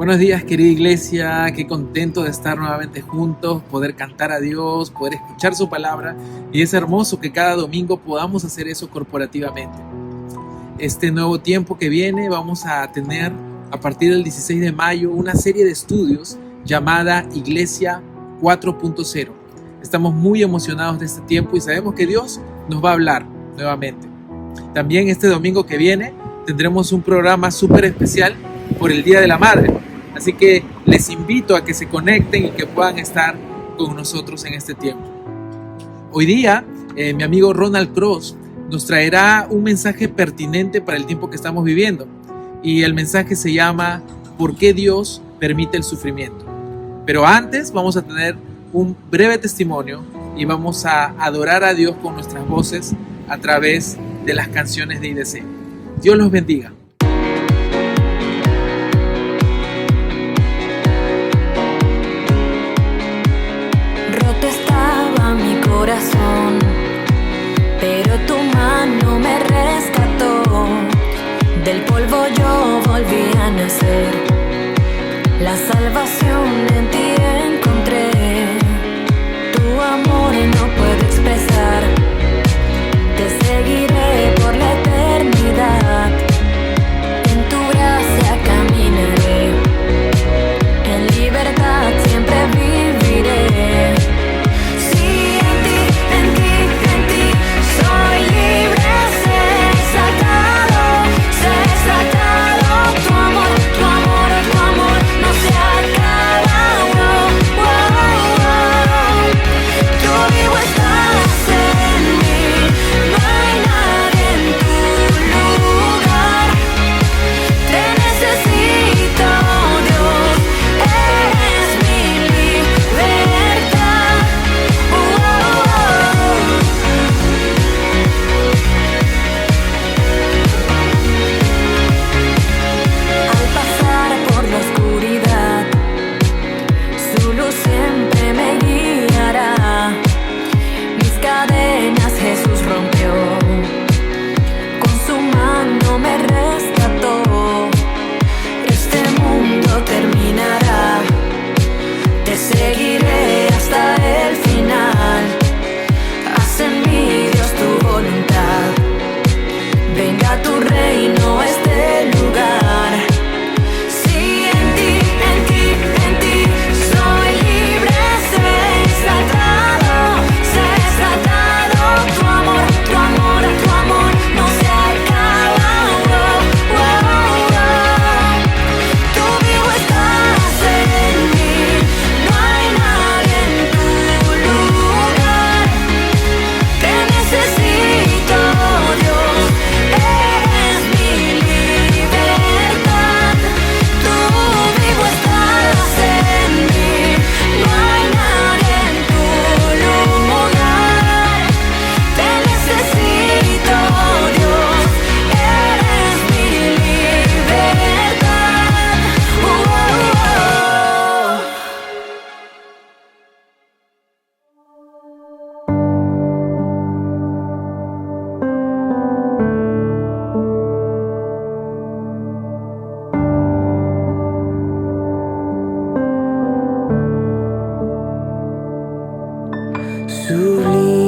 Buenos días, querida iglesia, qué contento de estar nuevamente juntos, poder cantar a Dios, poder escuchar su palabra, y es hermoso que cada domingo podamos hacer eso corporativamente. Este nuevo tiempo que viene vamos a tener a partir del 16 de mayo una serie de estudios llamada Iglesia 4.0. Estamos muy emocionados de este tiempo y sabemos que Dios nos va a hablar nuevamente. También este domingo que viene tendremos un programa súper especial por el Día de la Madre. Así que les invito a que se conecten y que puedan estar con nosotros en este tiempo. Hoy día, mi amigo Ronald Cross nos traerá un mensaje pertinente para el tiempo que estamos viviendo. Y el mensaje se llama ¿Por qué Dios permite el sufrimiento? Pero antes vamos a tener un breve testimonio y vamos a adorar a Dios con nuestras voces a través de las canciones de IDC. Dios los bendiga. Corazón, pero tu mano me rescató. Del polvo yo volví a nacer. La salvación en ti encontré. Tu amor no puedo expresar. Te seguiré por la eternidad. En tu gracia caminaré. En libertad siempre viviré.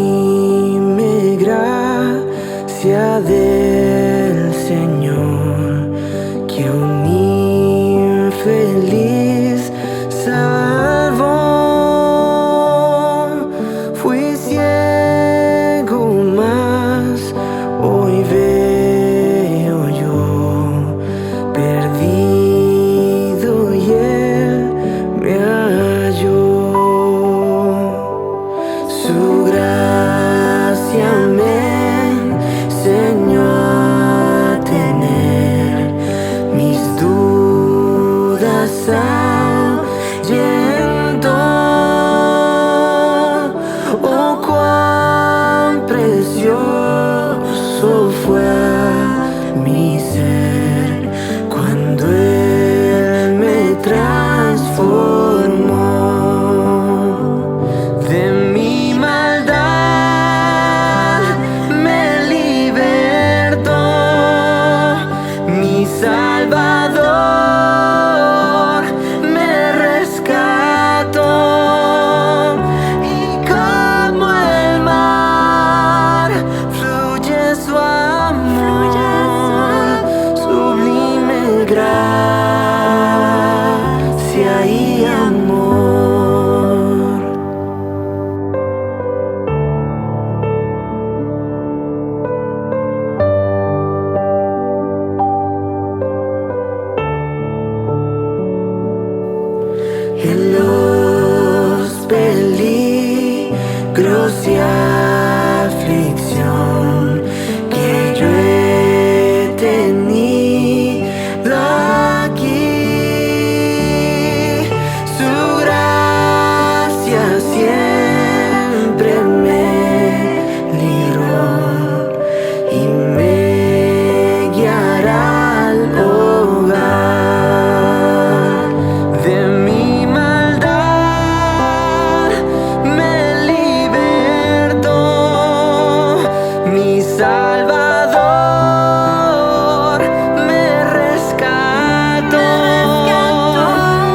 Sublime gracia del Señor, que un infeliz salvó. Fui ciego, mas hoy veo yo, perdido y Él me halló. Su gracia me enseñó a tener hay amor. En los peligros y aflicción que yo he tenido aquí, su gracia siempre me libró y me guiará al hogar. De mi maldad me libertó mi Salvador, me rescató,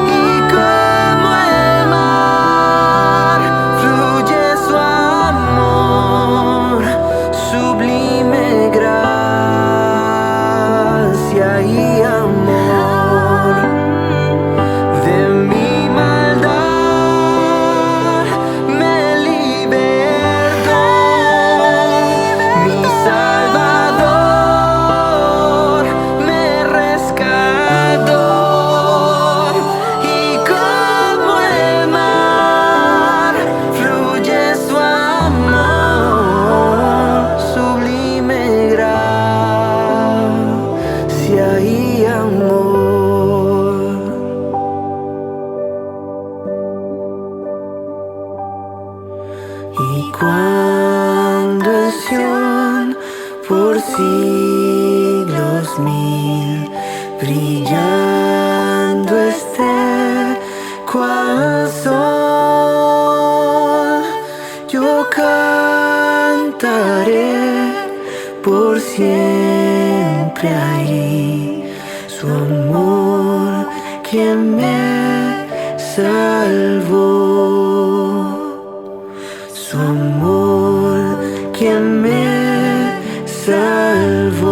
y como el mar fluye su amor, sublime gracia y amor. De mi maldad me libertó mi Salvador, me rescató, y como el mar fluye su amor, sublime gracia y amor. Y cuando en Sión por siglos mil brillando esté cual sol, yo cantaré por siempre ahí su amor que me salvó, su amor que me salvó,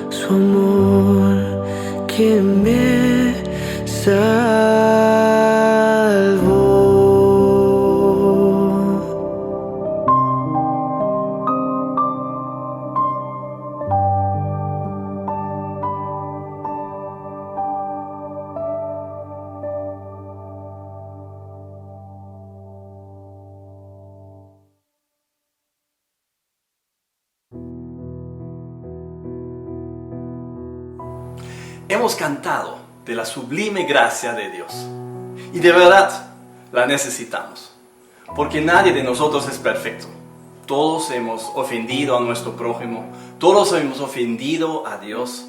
su amor que me salvó. Hemos cantado de la sublime gracia de Dios y de verdad la necesitamos, porque nadie de nosotros es perfecto. Todos hemos ofendido a nuestro prójimo, todos hemos ofendido a Dios,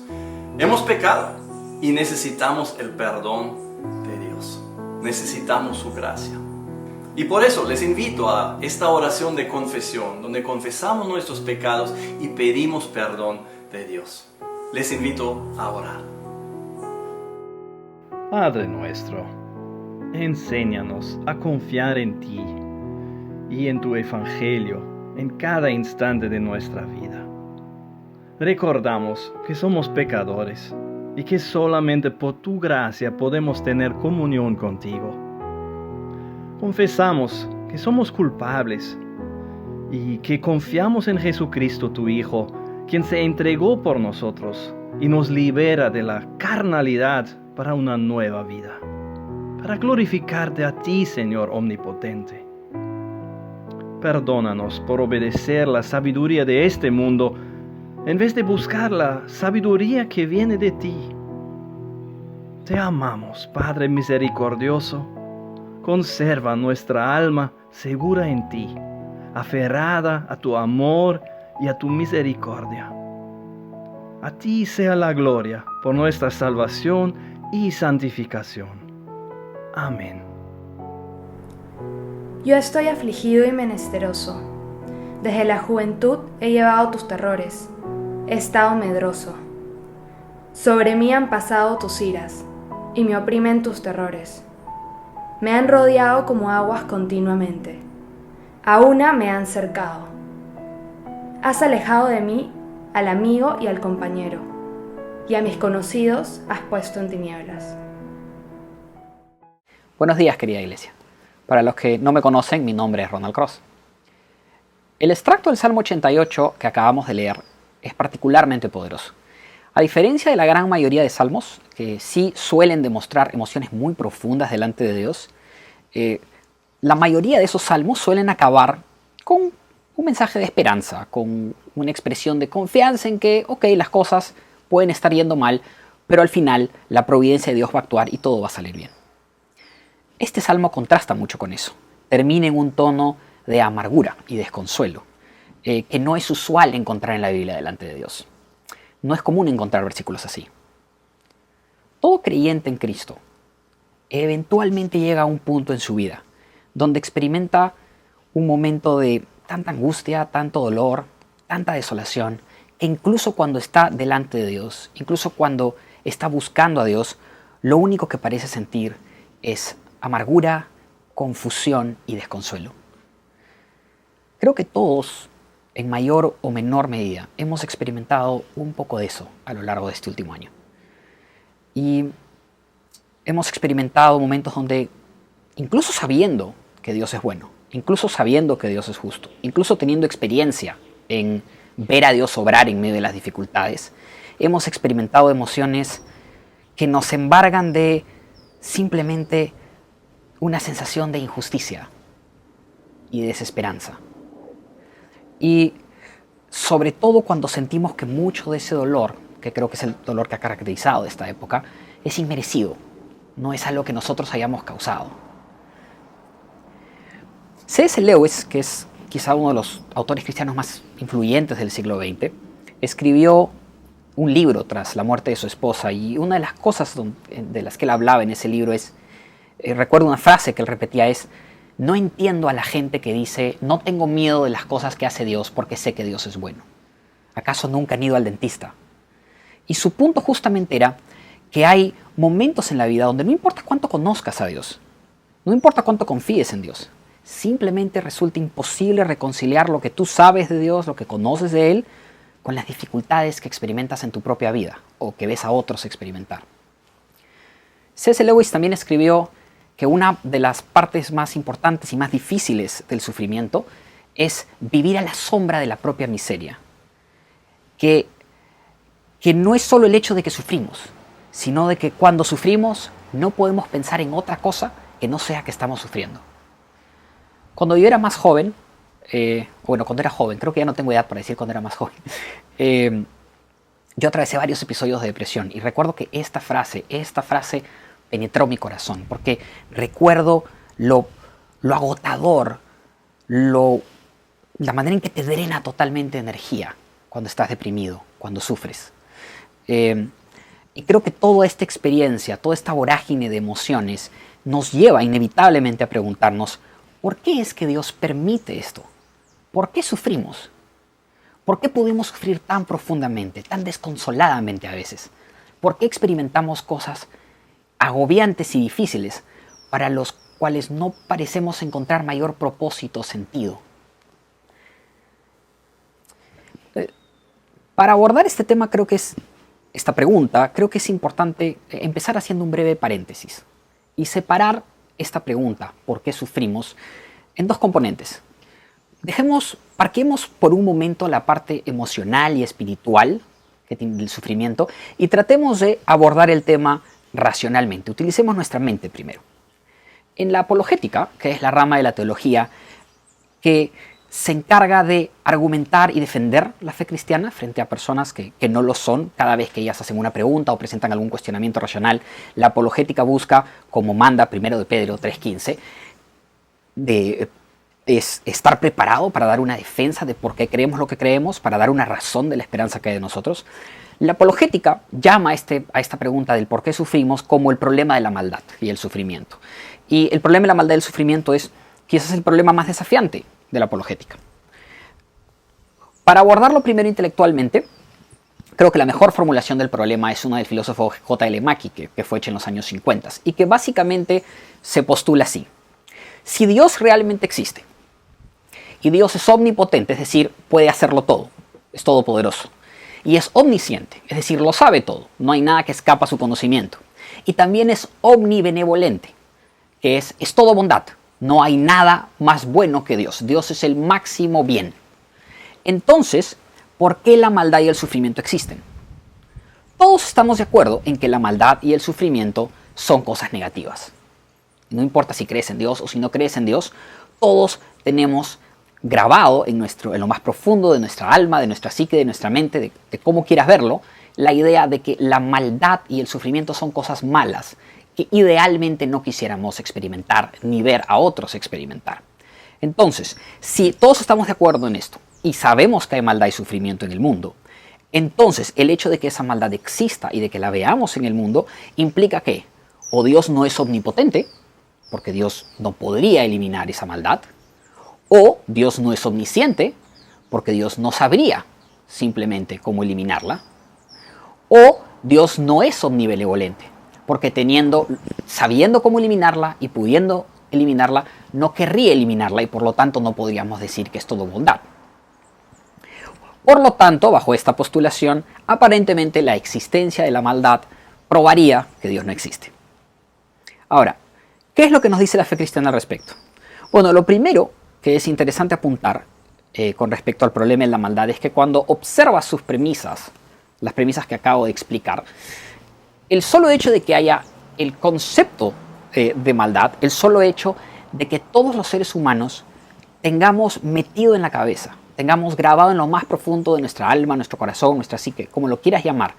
hemos pecado y necesitamos el perdón de Dios, necesitamos su gracia. Y por eso les invito a esta oración de confesión, donde confesamos nuestros pecados y pedimos perdón de Dios. Les invito a orar. Padre nuestro, enséñanos a confiar en ti y en tu Evangelio en cada instante de nuestra vida. Recordamos que somos pecadores y que solamente por tu gracia podemos tener comunión contigo. Confesamos que somos culpables y que confiamos en Jesucristo, tu Hijo, quien se entregó por nosotros y nos libera de la carnalidad para una nueva vida, para glorificarte a ti, Señor omnipotente. Perdónanos por obedecer la sabiduría de este mundo en vez de buscar la sabiduría que viene de ti. Te amamos, Padre misericordioso. Conserva nuestra alma segura en ti, aferrada a tu amor y a tu misericordia. A ti sea la gloria por nuestra salvación y santificación. Amén. Yo estoy afligido y menesteroso. Desde la juventud he llevado tus terrores. He estado medroso. Sobre mí han pasado tus iras, y me oprimen tus terrores. Me han rodeado como aguas continuamente. A una me han cercado. Has alejado de mí al amigo y al compañero, y a mis conocidos has puesto en tinieblas. Buenos días, querida iglesia. Para los que no me conocen, mi nombre es Ronald Cross. El extracto del Salmo 88 que acabamos de leer es particularmente poderoso. A diferencia de la gran mayoría de salmos, que sí suelen demostrar emociones muy profundas delante de Dios, la mayoría de esos salmos suelen acabar con un mensaje de esperanza, con una expresión de confianza en que, ok, las cosas pueden estar yendo mal, pero al final la providencia de Dios va a actuar y todo va a salir bien. Este salmo contrasta mucho con eso. Termina en un tono de amargura y desconsuelo, que no es usual encontrar en la Biblia delante de Dios. No es común encontrar versículos así. Todo creyente en Cristo eventualmente llega a un punto en su vida donde experimenta un momento de tanta angustia, tanto dolor, tanta desolación, que incluso cuando está delante de Dios, incluso cuando está buscando a Dios, lo único que parece sentir es amargura, confusión y desconsuelo. Creo que todos, en mayor o menor medida, hemos experimentado un poco de eso a lo largo de este último año. Y hemos experimentado momentos donde, incluso sabiendo que Dios es bueno, incluso sabiendo que Dios es justo, incluso teniendo experiencia en ver a Dios obrar en medio de las dificultades, hemos experimentado emociones que nos embargan de simplemente una sensación de injusticia y de desesperanza. Y sobre todo cuando sentimos que mucho de ese dolor, que creo que es el dolor que ha caracterizado esta época, es inmerecido, no es algo que nosotros hayamos causado. C.S. Lewis, que es quizá uno de los autores cristianos más influyentes del siglo XX, escribió un libro tras la muerte de su esposa, y una de las cosas de las que él hablaba en ese libro es, recuerdo una frase que él repetía, es: no entiendo a la gente que dice, no tengo miedo de las cosas que hace Dios porque sé que Dios es bueno. ¿Acaso nunca han ido al dentista? Y su punto justamente era que hay momentos en la vida donde no importa cuánto conozcas a Dios, no importa cuánto confíes en Dios, simplemente resulta imposible reconciliar lo que tú sabes de Dios, lo que conoces de Él, con las dificultades que experimentas en tu propia vida o que ves a otros experimentar. C.S. Lewis también escribió que una de las partes más importantes y más difíciles del sufrimiento es vivir a la sombra de la propia miseria. Que no es solo el hecho de que sufrimos, sino de que cuando sufrimos no podemos pensar en otra cosa que no sea que estamos sufriendo. Cuando yo era más joven, cuando era joven, creo que ya no tengo edad para decir cuando era más joven, yo atravesé varios episodios de depresión y recuerdo que esta frase penetró mi corazón, porque recuerdo lo agotador, la manera en que te drena totalmente energía cuando estás deprimido, cuando sufres. Y creo que toda esta experiencia, toda esta vorágine de emociones nos lleva inevitablemente a preguntarnos, ¿por qué es que Dios permite esto? ¿Por qué sufrimos? ¿Por qué podemos sufrir tan profundamente, tan desconsoladamente a veces? ¿Por qué experimentamos cosas agobiantes y difíciles para los cuales no parecemos encontrar mayor propósito o sentido? Para abordar este tema, creo que es importante empezar haciendo un breve paréntesis y separar esta pregunta, ¿por qué sufrimos?, en dos componentes. Parquemos por un momento la parte emocional y espiritual que tiene el sufrimiento y tratemos de abordar el tema racionalmente. Utilicemos nuestra mente primero. En la apologética, que es la rama de la teología que se encarga de argumentar y defender la fe cristiana frente a personas que no lo son, cada vez que ellas hacen una pregunta o presentan algún cuestionamiento racional, la apologética busca, como manda 1 de Pedro 3:15, es estar preparado para dar una defensa de por qué creemos lo que creemos, para dar una razón de la esperanza que hay de nosotros. La apologética llama a esta pregunta del por qué sufrimos como el problema de la maldad y el sufrimiento. Y el problema de la maldad y el sufrimiento es quizás el problema más desafiante de la apologética. Para abordarlo primero intelectualmente, creo que la mejor formulación del problema es una del filósofo J.L. Mackie, que fue hecha en los años 50, y que básicamente se postula así. Si Dios realmente existe, y Dios es omnipotente, es decir, puede hacerlo todo, es todopoderoso, y es omnisciente, es decir, lo sabe todo, no hay nada que escapa a su conocimiento, y también es omnibenevolente, que es todo bondad. No hay nada más bueno que Dios. Dios es el máximo bien. Entonces, ¿por qué la maldad y el sufrimiento existen? Todos estamos de acuerdo en que la maldad y el sufrimiento son cosas negativas. No importa si crees en Dios o si no crees en Dios, todos tenemos grabado en lo más profundo de nuestra alma, de nuestra psique, de nuestra mente, de cómo quieras verlo, la idea de que la maldad y el sufrimiento son cosas malas que idealmente no quisiéramos experimentar ni ver a otros experimentar. Entonces, si todos estamos de acuerdo en esto y sabemos que hay maldad y sufrimiento en el mundo, entonces el hecho de que esa maldad exista y de que la veamos en el mundo implica que o Dios no es omnipotente, porque Dios no podría eliminar esa maldad, o Dios no es omnisciente, porque Dios no sabría simplemente cómo eliminarla, o Dios no es omnibenevolente, porque sabiendo cómo eliminarla y pudiendo eliminarla, no querría eliminarla y por lo tanto no podríamos decir que es todo bondad. Por lo tanto, bajo esta postulación, aparentemente la existencia de la maldad probaría que Dios no existe. Ahora, ¿qué es lo que nos dice la fe cristiana al respecto? Bueno, lo primero que es interesante apuntar con respecto al problema de la maldad es que cuando observas sus premisas, las premisas que acabo de explicar, el solo hecho de que haya el concepto de maldad, el solo hecho de que todos los seres humanos tengamos metido en la cabeza, tengamos grabado en lo más profundo de nuestra alma, nuestro corazón, nuestra psique, como lo quieras llamar,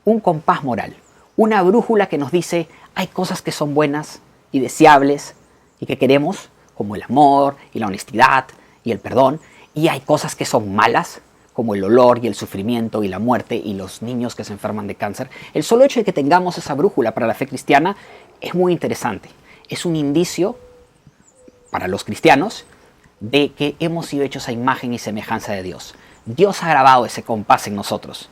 un compás moral, una brújula que nos dice hay cosas que son buenas y deseables y que queremos, como el amor y la honestidad y el perdón, y hay cosas que son malas, como el dolor y el sufrimiento y la muerte y los niños que se enferman de cáncer. El solo hecho de que tengamos esa brújula para la fe cristiana es muy interesante. Es un indicio para los cristianos de que hemos sido hechos a imagen y semejanza de Dios. Dios ha grabado ese compás en nosotros.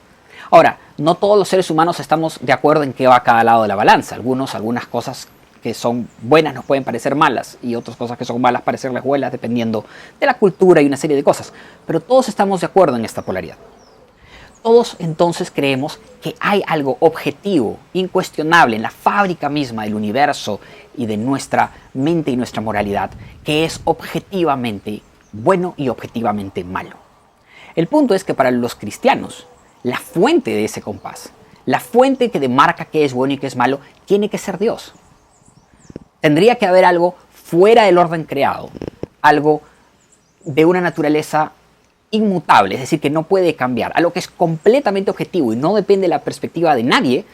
Ahora, no todos los seres humanos estamos de acuerdo en qué va a cada lado de la balanza. Algunas cosas que son buenas nos pueden parecer malas y otras cosas que son malas parecerles buenas dependiendo de la cultura y una serie de cosas. Pero todos estamos de acuerdo en esta polaridad. Todos entonces creemos que hay algo objetivo, incuestionable en la fábrica misma del universo y de nuestra mente y nuestra moralidad, que es objetivamente bueno y objetivamente malo. El punto es que para los cristianos, la fuente de ese compás, la fuente que demarca qué es bueno y qué es malo, tiene que ser Dios. Tendría que haber algo fuera del orden creado, algo de una naturaleza inmutable, es decir, que no puede cambiar, algo que es completamente objetivo y no depende de la perspectiva de nadie,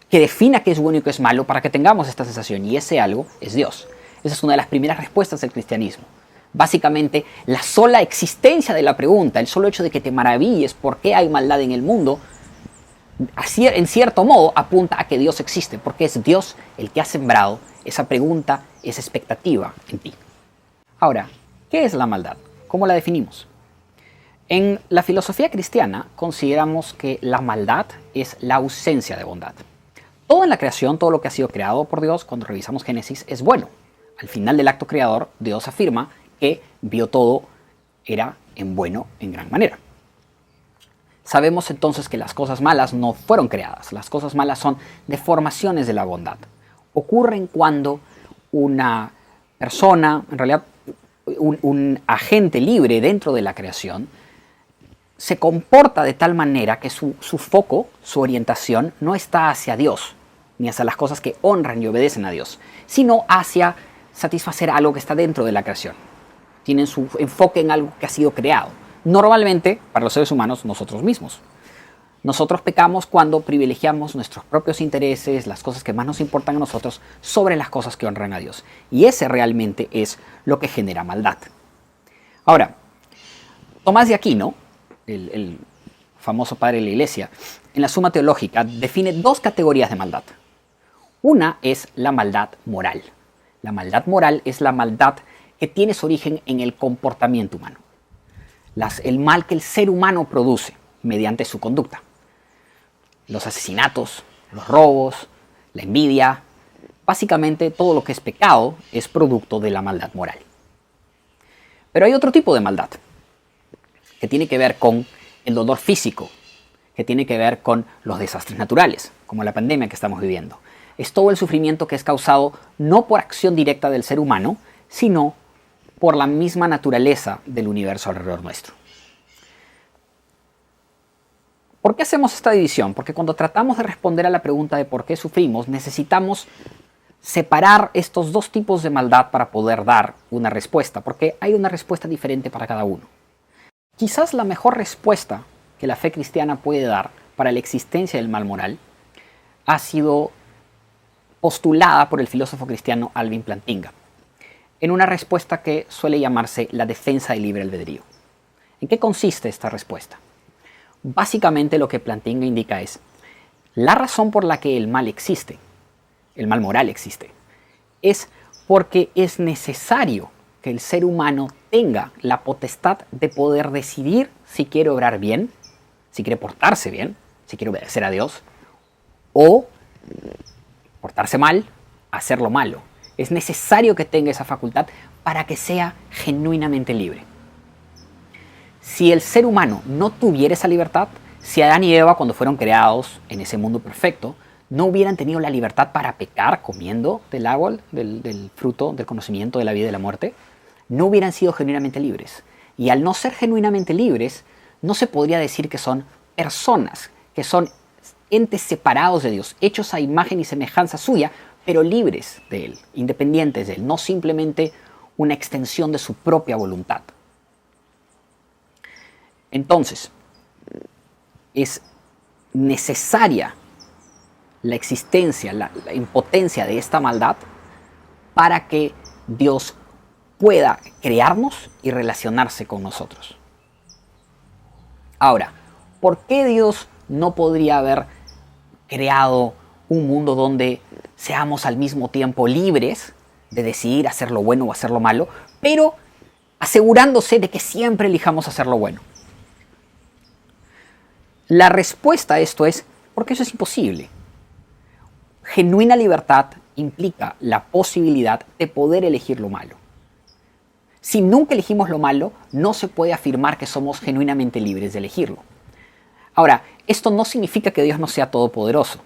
que defina qué es bueno y qué es malo para que tengamos esta sensación, y ese algo es Dios. Esa es una de las primeras respuestas del cristianismo. Básicamente, la sola existencia de la pregunta, el solo hecho de que te maravilles por qué hay maldad en el mundo, en cierto modo apunta a que Dios existe, porque es Dios el que ha sembrado esa pregunta, esa expectativa en ti. Ahora, ¿qué es la maldad? ¿Cómo la definimos? En la filosofía cristiana consideramos que la maldad es la ausencia de bondad. Todo en la creación, todo lo que ha sido creado por Dios, cuando revisamos Génesis, es bueno. Al final del acto creador, Dios afirma que vio todo era en bueno en gran manera. Sabemos entonces que las cosas malas no fueron creadas. Las cosas malas son deformaciones de la bondad. Ocurren cuando una persona, en realidad un agente libre dentro de la creación, se comporta de tal manera que su foco, su orientación, no está hacia Dios, ni hacia las cosas que honran y obedecen a Dios, sino hacia satisfacer algo que está dentro de la creación. Tienen su enfoque en algo que ha sido creado. Normalmente, para los seres humanos, nosotros mismos. Nosotros pecamos cuando privilegiamos nuestros propios intereses, las cosas que más nos importan a nosotros, sobre las cosas que honran a Dios. Y ese realmente es lo que genera maldad. Ahora, Tomás de Aquino, el famoso padre de la Iglesia, en la Suma Teológica define dos categorías de maldad. Una es la maldad moral. La maldad moral es la maldad que tiene su origen en el comportamiento humano. El mal que el ser humano produce mediante su conducta. Los asesinatos, los robos, la envidia, básicamente todo lo que es pecado es producto de la maldad moral. Pero hay otro tipo de maldad que tiene que ver con el dolor físico, que tiene que ver con los desastres naturales, como la pandemia que estamos viviendo. es todo el sufrimiento que es causado no por acción directa del ser humano, sino por la misma naturaleza del universo alrededor nuestro. ¿Por qué hacemos esta división? Porque cuando tratamos de responder a la pregunta de por qué sufrimos, necesitamos separar estos dos tipos de maldad para poder dar una respuesta, porque hay una respuesta diferente para cada uno. Quizás la mejor respuesta que la fe cristiana puede dar para la existencia del mal moral ha sido postulada por el filósofo cristiano Alvin Plantinga, en una respuesta que suele llamarse la defensa del libre albedrío. ¿En qué consiste esta respuesta? Básicamente lo que Plantinga indica es la razón por la que el mal existe, el mal moral existe, es porque es necesario que el ser humano tenga la potestad de poder decidir si quiere obrar bien, si quiere portarse bien, si quiere obedecer a Dios, o portarse mal, hacer lo malo. Es necesario que tenga esa facultad para que sea genuinamente libre. Si el ser humano no tuviera esa libertad, si Adán y Eva, cuando fueron creados en ese mundo perfecto, no hubieran tenido la libertad para pecar comiendo del árbol, del fruto del conocimiento de la vida y de la muerte, no hubieran sido genuinamente libres. Y al no ser genuinamente libres, no se podría decir que son personas, que son entes separados de Dios, hechos a imagen y semejanza suya, pero libres de Él, independientes de Él, no simplemente una extensión de su propia voluntad. Entonces, es necesaria la existencia, la impotencia de esta maldad para que Dios pueda crearnos y relacionarse con nosotros. Ahora, ¿por qué Dios no podría haber creado un mundo donde seamos al mismo tiempo libres de decidir hacer lo bueno o hacer lo malo, pero asegurándose de que siempre elijamos hacer lo bueno? La respuesta a esto es porque eso es imposible. Genuina libertad implica la posibilidad de poder elegir lo malo. Si nunca elegimos lo malo, no se puede afirmar que somos genuinamente libres de elegirlo. Ahora, esto no significa que Dios no sea todopoderoso.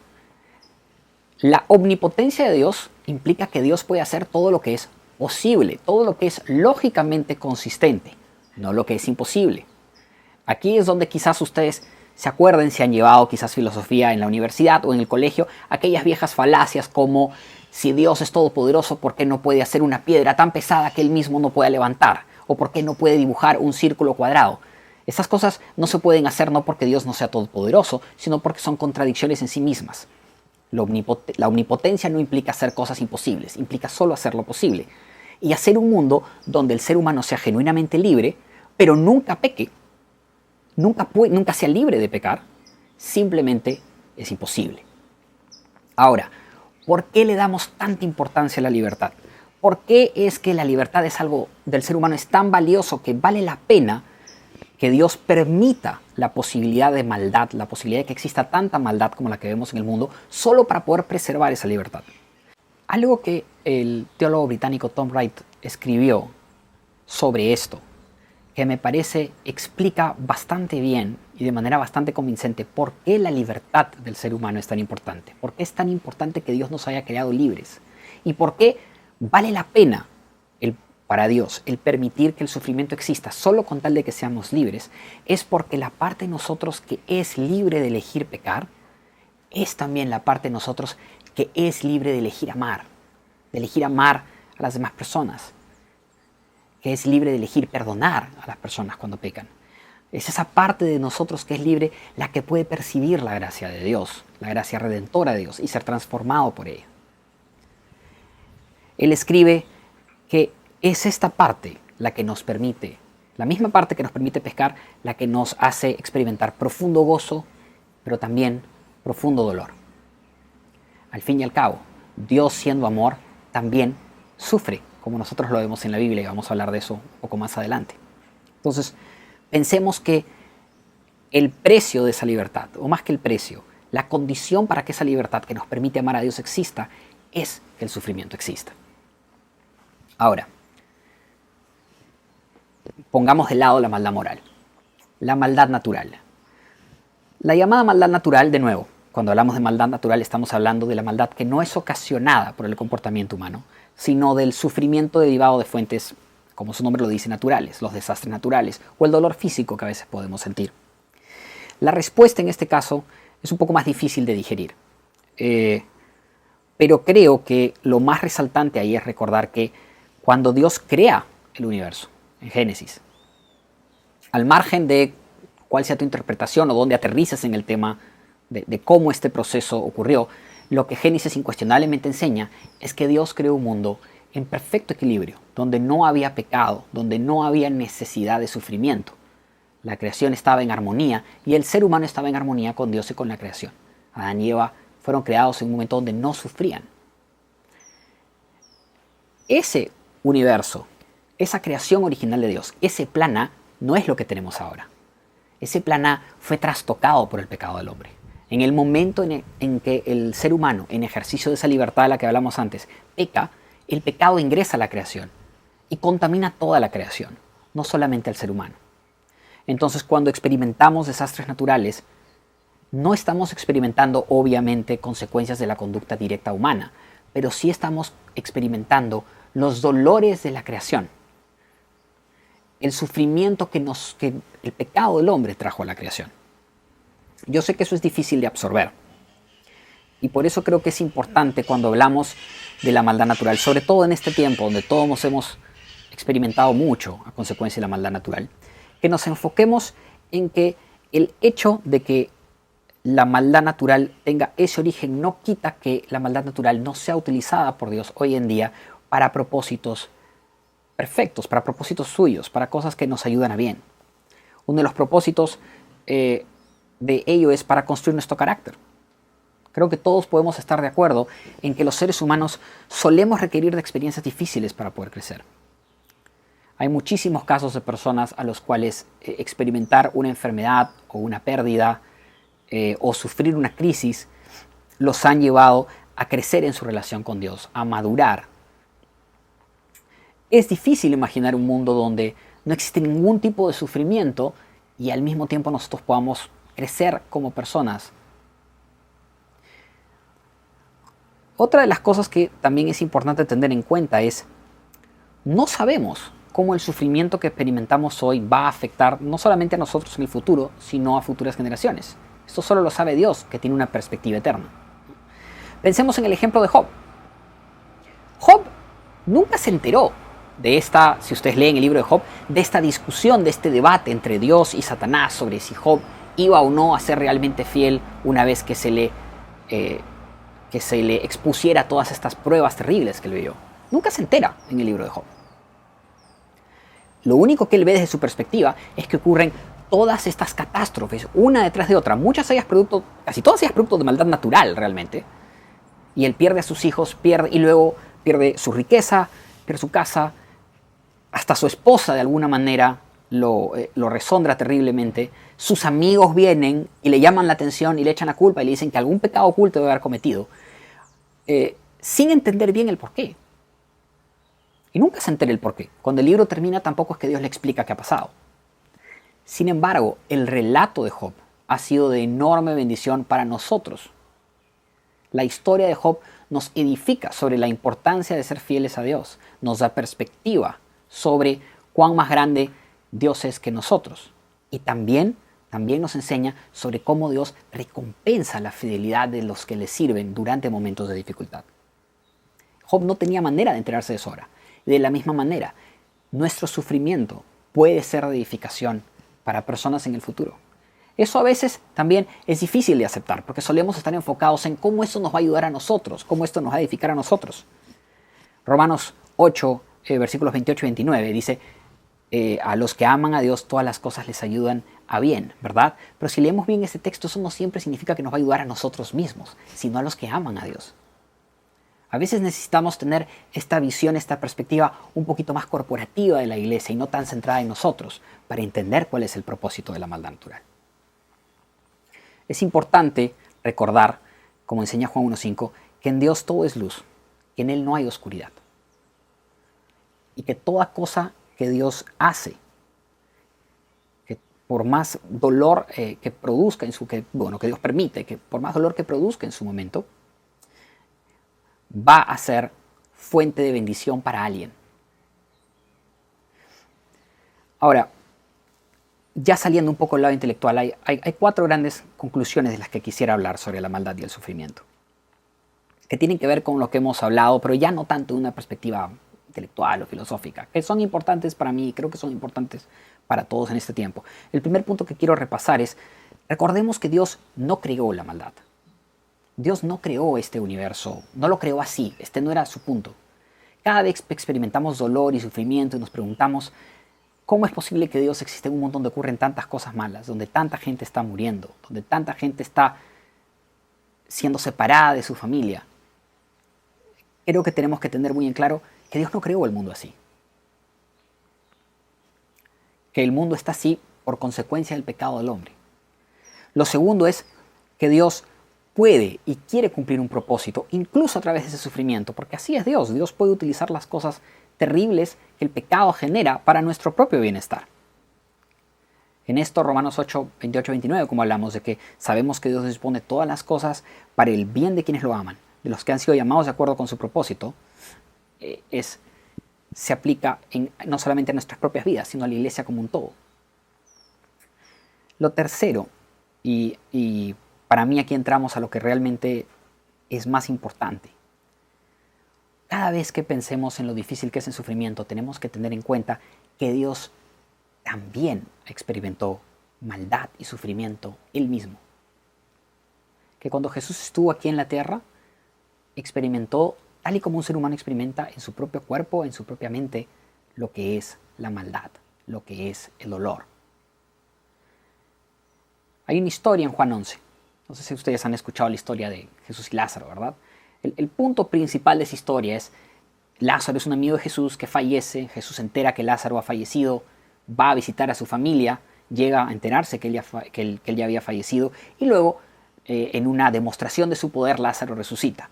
La omnipotencia de Dios implica que Dios puede hacer todo lo que es posible, todo lo que es lógicamente consistente, no lo que es imposible. Aquí es donde quizás ustedes se acuerden si han llevado quizás filosofía en la universidad o en el colegio, aquellas viejas falacias como si Dios es todopoderoso, ¿por qué no puede hacer una piedra tan pesada que Él mismo no pueda levantar? ¿O por qué no puede dibujar un círculo cuadrado? Estas cosas no se pueden hacer no porque Dios no sea todopoderoso, sino porque son contradicciones en sí mismas. La omnipotencia no implica hacer cosas imposibles, implica solo hacer lo posible. Y hacer un mundo donde el ser humano sea genuinamente libre, pero nunca peque, nunca sea libre de pecar, simplemente es imposible. Ahora, ¿por qué le damos tanta importancia a la libertad? ¿Por qué es que la libertad es algo del ser humano, es tan valioso que vale la pena que Dios permita la posibilidad de maldad, la posibilidad de que exista tanta maldad como la que vemos en el mundo, solo para poder preservar esa libertad? Algo que el teólogo británico Tom Wright escribió sobre esto, que me parece explica bastante bien y de manera bastante convincente por qué la libertad del ser humano es tan importante, por qué es tan importante que Dios nos haya creado libres y por qué vale la pena para Dios el permitir que el sufrimiento exista solo con tal de que seamos libres. Es porque la parte de nosotros que es libre de elegir pecar es también la parte de nosotros que es libre de elegir amar a las demás personas, que es libre de elegir perdonar a las personas cuando pecan. Es esa parte de nosotros que es libre la que puede percibir la gracia de Dios, la gracia redentora de Dios y ser transformado por ella. Él escribe que es esta parte la que nos permite, la misma parte que nos permite pecar, la que nos hace experimentar profundo gozo, pero también profundo dolor. Al fin y al cabo, Dios siendo amor también sufre, como nosotros lo vemos en la Biblia, y vamos a hablar de eso un poco más adelante. Entonces, pensemos que el precio de esa libertad, o más que el precio, la condición para que esa libertad que nos permite amar a Dios exista, es que el sufrimiento exista. Ahora, pongamos de lado la maldad moral, la maldad natural. La llamada maldad natural, de nuevo, cuando hablamos de maldad natural estamos hablando de la maldad que no es ocasionada por el comportamiento humano, sino del sufrimiento derivado de fuentes, como su nombre lo dice, naturales, los desastres naturales o el dolor físico que a veces podemos sentir. La respuesta en este caso es un poco más difícil de digerir, pero creo que lo más resaltante ahí es recordar que cuando Dios crea el universo, en Génesis, al margen de cuál sea tu interpretación o dónde aterrizas en el tema de cómo este proceso ocurrió, lo que Génesis incuestionablemente enseña es que Dios creó un mundo en perfecto equilibrio, donde no había pecado, donde no había necesidad de sufrimiento. La creación estaba en armonía y el ser humano estaba en armonía con Dios y con la creación. Adán y Eva fueron creados en un momento donde no sufrían. Ese universo, esa creación original de Dios, ese plan A, no es lo que tenemos ahora. Ese plan A fue trastocado por el pecado del hombre. En el momento en que el ser humano, en ejercicio de esa libertad de la que hablamos antes, peca, el pecado ingresa a la creación y contamina toda la creación, no solamente al ser humano. Entonces, cuando experimentamos desastres naturales, no estamos experimentando obviamente consecuencias de la conducta directa humana, pero sí estamos experimentando los dolores de la creación, el sufrimiento que el pecado del hombre trajo a la creación. Yo sé que eso es difícil de absorber y por eso creo que es importante cuando hablamos de la maldad natural, sobre todo en este tiempo donde todos hemos experimentado mucho a consecuencia de la maldad natural, que nos enfoquemos en que el hecho de que la maldad natural tenga ese origen no quita que la maldad natural no sea utilizada por Dios hoy en día para propósitos perfectos, para propósitos suyos, para cosas que nos ayudan a bien. Uno de los propósitos de ello es para construir nuestro carácter. Creo que todos podemos estar de acuerdo en que los seres humanos solemos requerir de experiencias difíciles para poder crecer. Hay muchísimos casos de personas a los cuales experimentar una enfermedad o una pérdida o sufrir una crisis los han llevado a crecer en su relación con Dios, a madurar. Es difícil imaginar un mundo donde no existe ningún tipo de sufrimiento y al mismo tiempo nosotros podamos crecer como personas. Otra de las cosas que también es importante tener en cuenta es, no sabemos cómo el sufrimiento que experimentamos hoy va a afectar no solamente a nosotros en el futuro, sino a futuras generaciones. Esto solo lo sabe Dios, que tiene una perspectiva eterna. Pensemos en el ejemplo de Job. Job nunca se enteró de esta, si ustedes leen el libro de Job, de esta discusión, de este debate entre Dios y Satanás sobre si Job iba o no a ser realmente fiel una vez que se le expusiera todas estas pruebas terribles que él vio. Nunca se entera en el libro de Job. Lo único que él ve desde su perspectiva es que ocurren todas estas catástrofes, una detrás de otra, casi todas ellas producto de maldad natural realmente, y él pierde a sus hijos, y luego pierde su riqueza, pierde su casa, hasta su esposa de alguna manera lo resondra terriblemente. Sus amigos vienen y le llaman la atención y le echan la culpa y le dicen que algún pecado oculto debe haber cometido, sin entender bien el porqué. Y nunca se entera el porqué. Cuando el libro termina tampoco es que Dios le explica qué ha pasado. Sin embargo, el relato de Job ha sido de enorme bendición para nosotros. La historia de Job nos edifica sobre la importancia de ser fieles a Dios, nos da perspectiva sobre cuán más grande Dios es que nosotros. Y también nos enseña sobre cómo Dios recompensa la fidelidad de los que le sirven durante momentos de dificultad. Job no tenía manera de enterarse de eso ahora. De la misma manera, nuestro sufrimiento puede ser de edificación para personas en el futuro. Eso a veces también es difícil de aceptar porque solemos estar enfocados en cómo esto nos va a ayudar a nosotros, cómo esto nos va a edificar a nosotros. Romanos 8, versículos 28 y 29 dice, a los que aman a Dios todas las cosas les ayudan a bien, ¿verdad? Pero si leemos bien este texto, eso no siempre significa que nos va a ayudar a nosotros mismos, sino a los que aman a Dios. A veces necesitamos tener esta visión, esta perspectiva un poquito más corporativa de la iglesia y no tan centrada en nosotros para entender cuál es el propósito de la maldad natural. Es importante recordar, como enseña Juan 1.5, que en Dios todo es luz, que en Él no hay oscuridad. Y que toda cosa que Dios hace, que por más dolor que produzca que Dios permite, que por más dolor que produzca en su momento, va a ser fuente de bendición para alguien. Ahora, ya saliendo un poco del lado intelectual, hay 4 grandes conclusiones de las que quisiera hablar sobre la maldad y el sufrimiento, que tienen que ver con lo que hemos hablado, pero ya no tanto de una perspectiva intelectual o filosófica, que son importantes para mí y creo que son importantes para todos en este tiempo. El primer punto que quiero repasar es, recordemos que Dios no creó la maldad. Dios no creó este universo, no lo creó así, este no era su punto. Cada vez experimentamos dolor y sufrimiento y nos preguntamos, ¿cómo es posible que Dios existe en un mundo donde ocurren tantas cosas malas, donde tanta gente está muriendo, donde tanta gente está siendo separada de su familia? Creo que tenemos que tener muy en claro que Dios no creó el mundo así. Que el mundo está así por consecuencia del pecado del hombre. Lo segundo es que Dios puede y quiere cumplir un propósito, incluso a través de ese sufrimiento, porque así es Dios. Dios puede utilizar las cosas terribles que el pecado genera para nuestro propio bienestar. En esto, Romanos 8, 28, 29, como hablamos de que sabemos que Dios dispone todas las cosas para el bien de quienes lo aman, de los que han sido llamados de acuerdo con su propósito, se aplica no solamente a nuestras propias vidas, sino a la iglesia como un todo. Lo tercero, y para mí aquí entramos a lo que realmente es más importante. Cada vez que pensemos en lo difícil que es el sufrimiento, tenemos que tener en cuenta que Dios también experimentó maldad y sufrimiento Él mismo. Que cuando Jesús estuvo aquí en la tierra, experimentó, tal y como un ser humano experimenta en su propio cuerpo, en su propia mente, lo que es la maldad, lo que es el dolor. Hay una historia en Juan 11. No sé si ustedes han escuchado la historia de Jesús y Lázaro, ¿verdad? El punto principal de esa historia es, Lázaro es un amigo de Jesús que fallece, Jesús se entera que Lázaro ha fallecido, va a visitar a su familia, llega a enterarse que él ya había fallecido y luego, en una demostración de su poder, Lázaro resucita.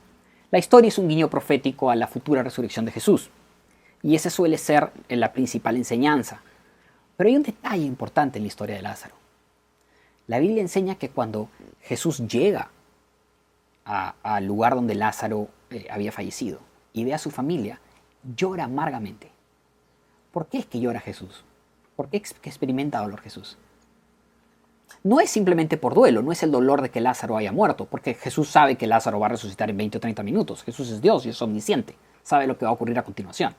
La historia es un guiño profético a la futura resurrección de Jesús y esa suele ser la principal enseñanza. Pero hay un detalle importante en la historia de Lázaro. La Biblia enseña que cuando Jesús llega al lugar donde Lázaro había fallecido y ve a su familia, llora amargamente. ¿Por qué es que llora Jesús? ¿Por qué experimenta dolor Jesús? No es simplemente por duelo, no es el dolor de que Lázaro haya muerto, porque Jesús sabe que Lázaro va a resucitar en 20 o 30 minutos. Jesús es Dios y es omnisciente, sabe lo que va a ocurrir a continuación.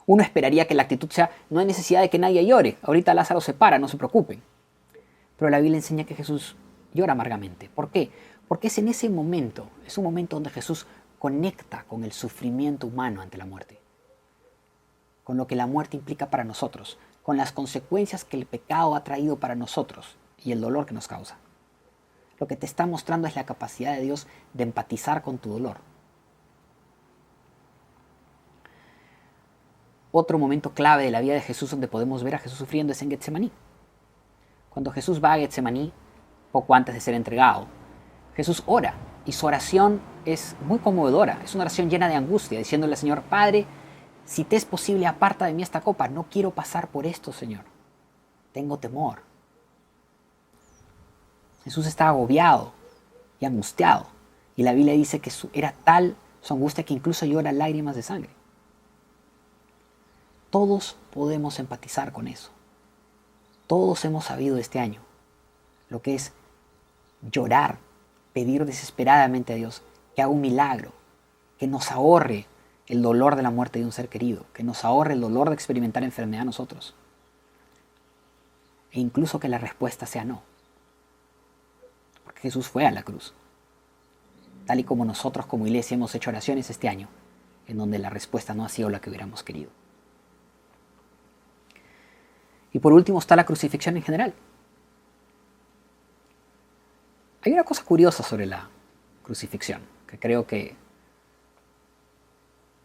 Uno esperaría que la actitud sea, no hay necesidad de que nadie llore, ahorita Lázaro se para, no se preocupen. Pero la Biblia enseña que Jesús llora amargamente. ¿Por qué? Porque es en ese momento, es un momento donde Jesús conecta con el sufrimiento humano ante la muerte, con lo que la muerte implica para nosotros, con las consecuencias que el pecado ha traído para nosotros y el dolor que nos causa. Lo que te está mostrando es la capacidad de Dios de empatizar con tu dolor. Otro momento clave de la vida de Jesús donde podemos ver a Jesús sufriendo es en Getsemaní. Cuando Jesús va a Getsemaní, poco antes de ser entregado, Jesús ora y su oración es muy conmovedora. Es una oración llena de angustia, diciéndole al Señor, Padre, si te es posible, aparta de mí esta copa. No quiero pasar por esto, Señor. Tengo temor. Jesús está agobiado y angustiado. Y la Biblia dice que era tal su angustia que incluso llora lágrimas de sangre. Todos podemos empatizar con eso. Todos hemos sabido este año lo que es llorar, pedir desesperadamente a Dios que haga un milagro, que nos ahorre el dolor de la muerte de un ser querido, que nos ahorre el dolor de experimentar enfermedad a nosotros. E incluso que la respuesta sea no. Porque Jesús fue a la cruz. Tal y como nosotros como iglesia hemos hecho oraciones este año, en donde la respuesta no ha sido la que hubiéramos querido. Y por último está la crucifixión en general. Hay una cosa curiosa sobre la crucifixión, que creo que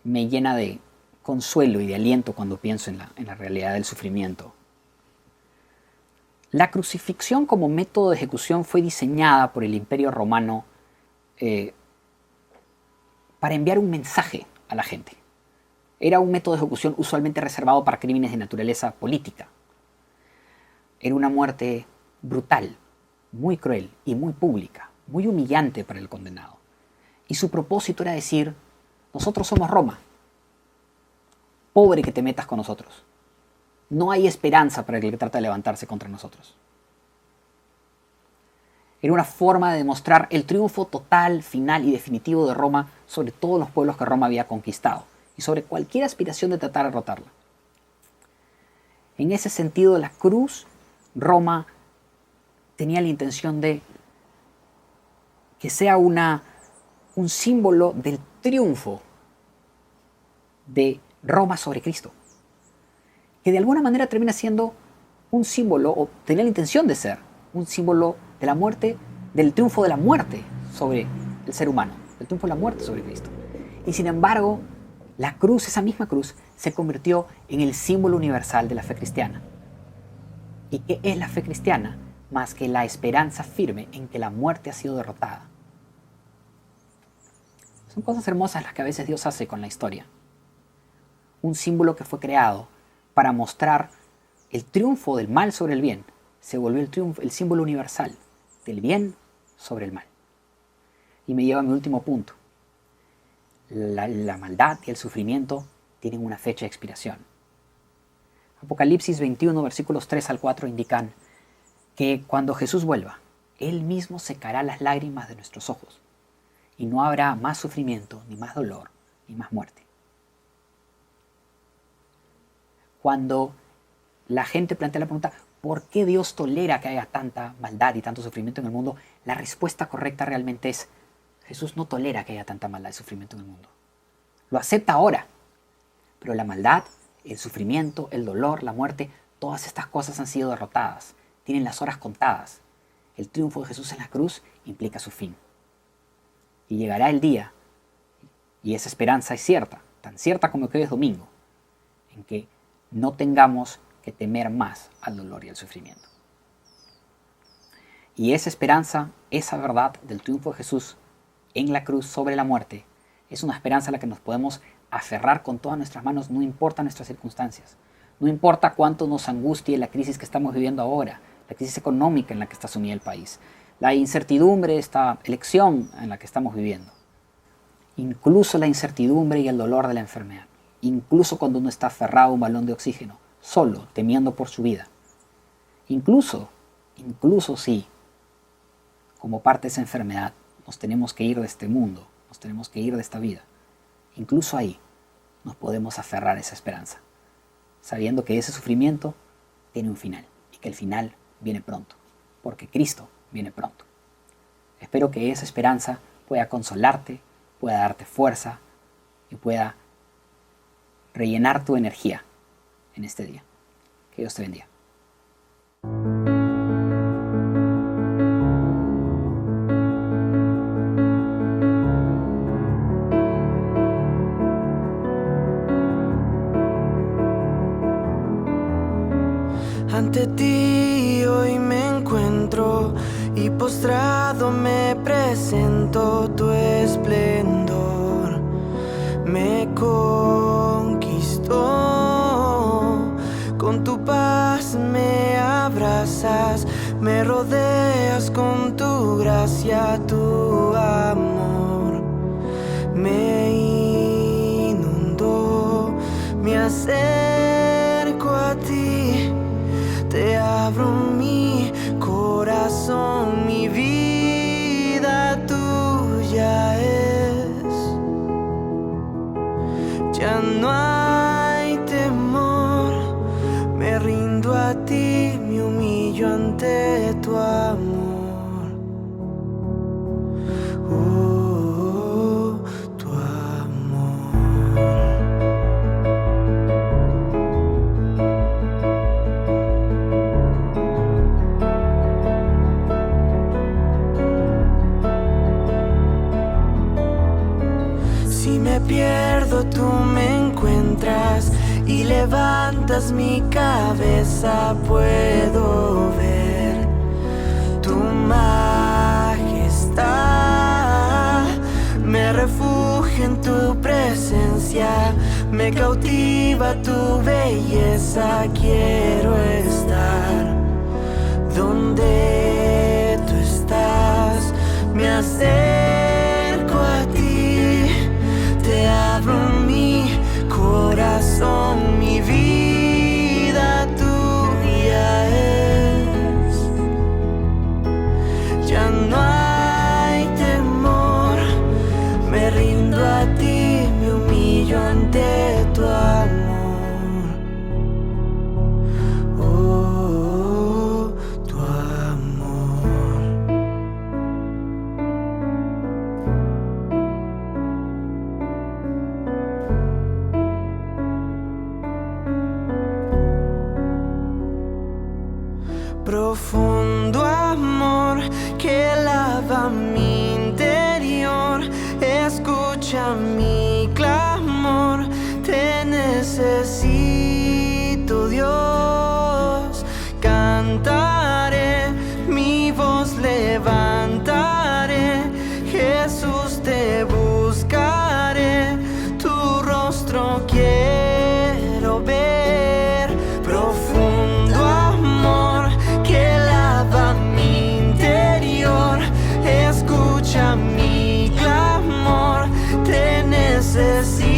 me llena de consuelo y de aliento cuando pienso en la realidad del sufrimiento. La crucifixión como método de ejecución fue diseñada por el Imperio Romano para enviar un mensaje a la gente. Era un método de ejecución usualmente reservado para crímenes de naturaleza política. era una muerte brutal, muy cruel y muy pública, muy humillante para el condenado. Y su propósito era decir: nosotros somos Roma, pobre que te metas con nosotros. No hay esperanza para el que trata de levantarse contra nosotros. Era una forma de demostrar el triunfo total, final y definitivo de Roma sobre todos los pueblos que Roma había conquistado y sobre cualquier aspiración de tratar de derrotarla. En ese sentido, la cruz, Roma tenía la intención de que sea un símbolo del triunfo de Roma sobre Cristo, que de alguna manera termina siendo un símbolo, o tenía la intención de ser un símbolo de la muerte, del triunfo de la muerte sobre el ser humano, del triunfo de la muerte sobre Cristo. Y sin embargo, la cruz, esa misma cruz, se convirtió en el símbolo universal de la fe cristiana. ¿Y qué es la fe cristiana? Más que la esperanza firme en que la muerte ha sido derrotada. Son cosas hermosas las que a veces Dios hace con la historia. Un símbolo que fue creado para mostrar el triunfo del mal sobre el bien, se volvió el símbolo universal del bien sobre el mal. Y me lleva a mi último punto. La maldad y el sufrimiento tienen una fecha de expiración. Apocalipsis 21, versículos 3 al 4 indican que cuando Jesús vuelva, Él mismo secará las lágrimas de nuestros ojos y no habrá más sufrimiento, ni más dolor, ni más muerte. Cuando la gente plantea la pregunta, ¿por qué Dios tolera que haya tanta maldad y tanto sufrimiento en el mundo? La respuesta correcta realmente es: Jesús no tolera que haya tanta maldad y sufrimiento en el mundo. Lo acepta ahora, pero la maldad, el sufrimiento, el dolor, la muerte, todas estas cosas han sido derrotadas, tienen las horas contadas. El triunfo de Jesús en la cruz implica su fin. Y llegará el día, y esa esperanza es cierta, tan cierta como que hoy es domingo, en que no tengamos que temer más al dolor y al sufrimiento. Y esa esperanza, esa verdad del triunfo de Jesús en la cruz sobre la muerte, es una esperanza a la que nos podemos aferrar con todas nuestras manos, no importa nuestras circunstancias, no importa cuánto nos angustie la crisis que estamos viviendo ahora, la crisis económica en la que está sumida el país, la incertidumbre de esta elección en la que estamos viviendo, incluso la incertidumbre y el dolor de la enfermedad, incluso cuando uno está aferrado a un balón de oxígeno, solo, temiendo por su vida, incluso si, como parte de esa enfermedad, nos tenemos que ir de este mundo, nos tenemos que ir de esta vida, incluso ahí nos podemos aferrar a esa esperanza, sabiendo que ese sufrimiento tiene un final y que el final viene pronto, porque Cristo viene pronto. Espero que esa esperanza pueda consolarte, pueda darte fuerza y pueda rellenar tu energía en este día. Que Dios te bendiga. Ante ti hoy me encuentro y postrado me presento. Tu esplendor me conquistó, con tu paz me abrazas, me rodeas con tu gracia, tu amor me inundó, me acerco a ti, te abro mi corazón, mi vida tuya es. Ya no hay temor, me rindo a ti, me humillo ante tu amor. Oh, tu amor. Si me pierdo, tú me encuentras y levantas mi cabeza. Puedo ver tu majestad, me refugio en tu presencia, me cautiva tu belleza. Quiero estar donde tú estás, me acerco a ti, te abro mi corazón, mi vida tuya es. Ya no hay temor, me rindo a ti, me humillo ante tu amor. Oh, tu amor. Profundo amor que lava mi interior, escucha mi clamor, te necesito, Dios. Cantaré, mi voz levantaré, Jesús te buscaré, tu rostro quiero ver. Profundo amor que lava mi interior, escucha mi clamor, te necesito,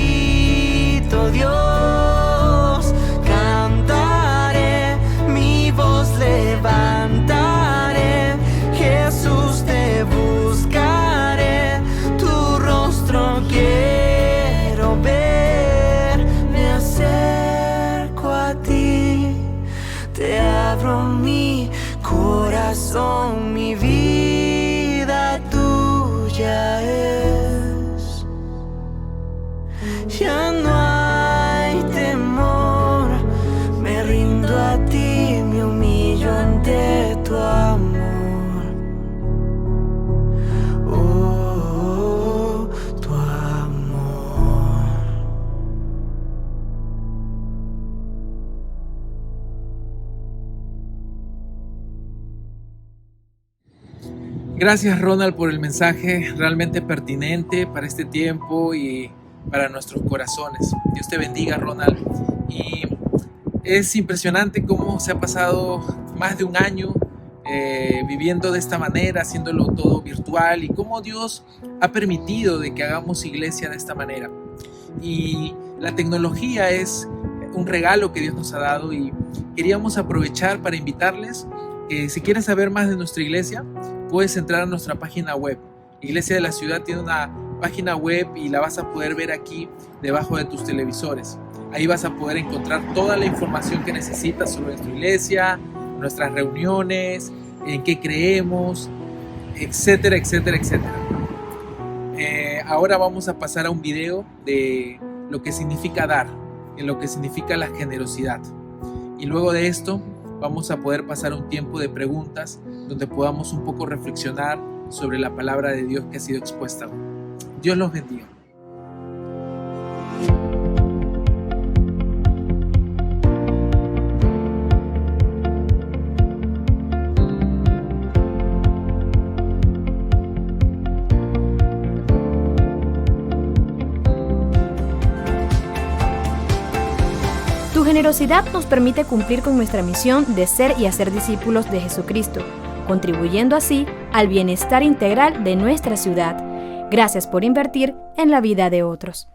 Dios. Cantaré, mi voz levantaré, Jesús te buscaré, tu rostro quiero ver. Me acerco a ti, te abro mi corazón, mi vida tuya es. Ya no hay temor, me rindo a ti, me humillo ante tu amor. Oh, tu amor. Gracias, Ronald, por el mensaje realmente pertinente para este tiempo y para nuestros corazones. Dios te bendiga, Ronald. Y es impresionante cómo se ha pasado más de un año viviendo de esta manera, haciéndolo todo virtual, y cómo Dios ha permitido de que hagamos iglesia de esta manera. Y la tecnología es un regalo que Dios nos ha dado, y queríamos aprovechar para invitarles que si quieres saber más de nuestra iglesia, puedes entrar a nuestra página web. Iglesia de la Ciudad tiene una página web y la vas a poder ver aquí debajo de tus televisores. Ahí vas a poder encontrar toda la información que necesitas sobre nuestra iglesia, nuestras reuniones, en qué creemos, etcétera, etcétera, etcétera. Ahora vamos a pasar a un video de lo que significa dar, en lo que significa la generosidad. Y luego de esto vamos a poder pasar un tiempo de preguntas donde podamos un poco reflexionar sobre la palabra de Dios que ha sido expuesta hoy. Dios los bendiga. Tu generosidad nos permite cumplir con nuestra misión de ser y hacer discípulos de Jesucristo, contribuyendo así al bienestar integral de nuestra ciudad. Gracias por invertir en la vida de otros.